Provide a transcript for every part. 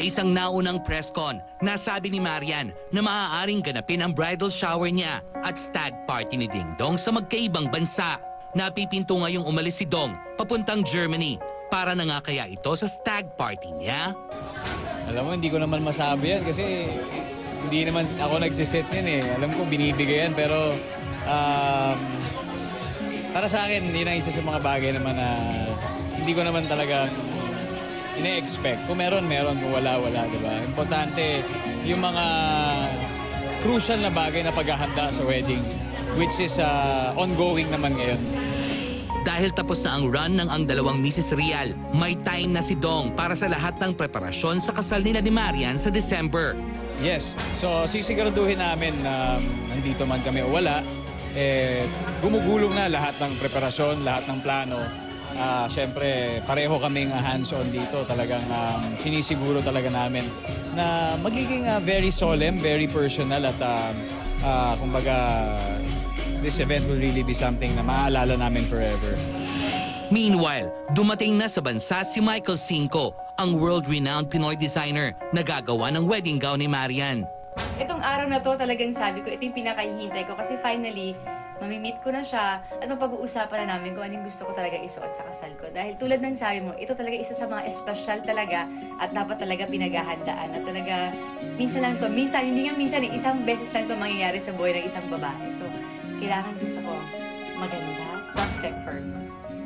Sa isang naunang press con, nasabi ni Marian na maaaring ganapin ang bridal shower niya at stag party ni Ding Dong sa magkaibang bansa. Napipinto ngayong umalis si Dong papuntang Germany para na nga kaya ito sa stag party niya. Alam mo, hindi ko naman masabi yan kasi hindi naman ako nagsiset yan eh. Alam ko binibigay yan pero para sa akin, yun ang isa sa mga bagay naman na hindi ko naman talaga ina-expect. Kung meron, meron. Kung wala, wala. Diba? Importante yung mga crucial na bagay na paghahanda sa wedding, which is ongoing naman ngayon. Dahil tapos na ang run ng ang dalawang Mrs. Real, may time na si Dong para sa lahat ng preparasyon sa kasal nila ni Marian sa December. Yes. So, sisiguraduhin namin na nandito man kami o wala, gumugulong na lahat ng preparasyon, lahat ng plano. Siyempre, pareho kaming hands-on dito. Talagang sinisiguro talaga namin na magiging very solemn, very personal at kumbaga, this event will really be something na maaalala namin forever. Meanwhile, dumating na sa bansa si Michael Cinco, ang world-renowned Pinoy designer na gagawa ng wedding gown ni Marian. Itong araw na to talagang sabi ko, ito yung pinakahihintay ko kasi finally, mamimit ko na siya at mapag-uusapan na namin kung anong gusto ko talaga isuot sa kasal ko. Dahil tulad ng sabi mo, ito talaga isa sa mga espesyal talaga at dapat talaga pinaghahandaan at talaga minsan lang to, hindi nga minsan, isang beses lang to mangyayari sa buhay ng isang babae. So, kailangan gusto ko maganda, perfect for me.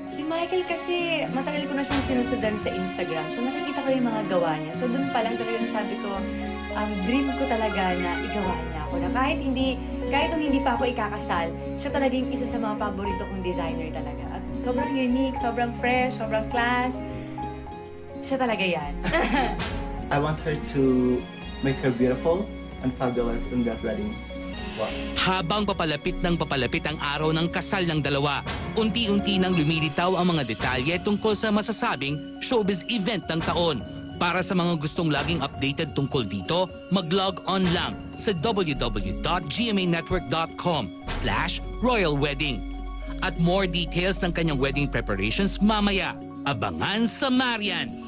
Si Michael kasi matagal ko na siyang sinusundan sa Instagram. So nakikita ko yung mga gawa niya. So doon pa lang talagang sabi ko, dream ko talaga na igawa niya ako. Na kahit nung hindi pa ako ikakasal, siya talaga yung isa sa mga paborito kong designer talaga. At sobrang unique, sobrang fresh, sobrang class. Siya talaga yan. I want her to make her beautiful and fabulous in that wedding. Wow. Habang papalapit ang araw ng kasal ng dalawa, unti-unti nang lumilitaw ang mga detalye tungkol sa masasabing showbiz event ng taon. Para sa mga gustong laging updated tungkol dito, mag-log on lang sa www.gmanetwork.com/royalwedding. At more details ng kanyang wedding preparations mamaya. Abangan sa Marian!